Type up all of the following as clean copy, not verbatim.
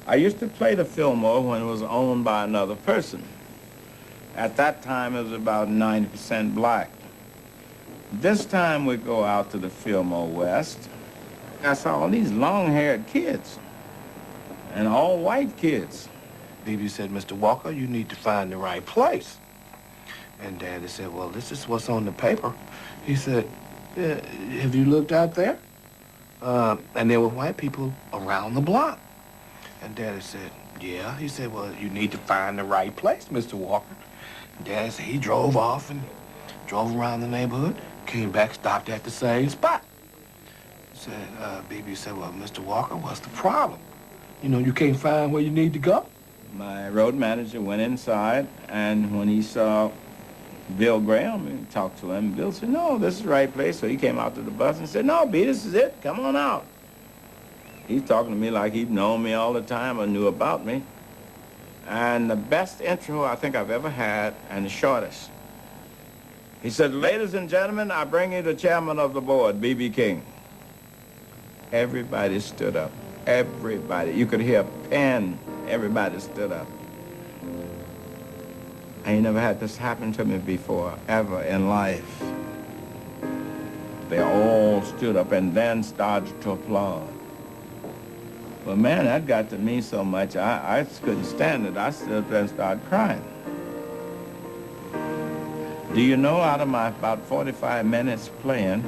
I used to play the Fillmore when it was owned by another person. At that time, it was about 90% black. This time we go out to the Fillmore West. I saw all these long-haired kids and all white kids. BB said, Mr. Walker, you need to find the right place. And Daddy said, well, this is what's on the paper. He said, yeah, have you looked out there? And there were white people around the block. And Daddy said, yeah. He said, well, you need to find the right place, Mr. Walker. And Daddy said he drove off and drove around the neighborhood, came back, stopped at the same spot. He said, BB said, well, Mr. Walker, what's the problem? You know, you can't find where you need to go? My road manager went inside, and when he saw Bill Graham, he talked to him. Bill said, no, this is the right place. So he came out to the bus and said, no, B, this is it. Come on out. He's talking to me like he'd known me all the time or knew about me. And the best intro I think I've ever had, and the shortest. He said, ladies and gentlemen, I bring you the chairman of the board, B.B. King. Everybody stood up. Everybody. You could hear a pen. Everybody stood up. I ain't never had this happen to me before, ever in life. They all stood up and then started to applaud. But man, that got to me so much, I couldn't stand it. I stood up and started crying. Do you know, out of my about 45 minutes playing,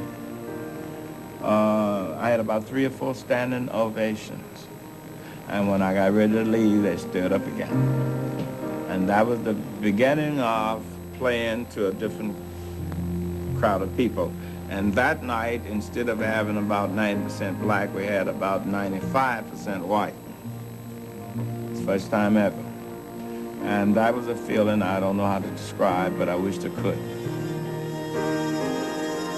I had about 3 or 4 standing ovations. And when I got ready to leave, they stood up again. And that was the beginning of playing to a different crowd of people. And that night, instead of having about 90% black, we had about 95% white. It's the first time ever. And that was a feeling I don't know how to describe, but I wish I could.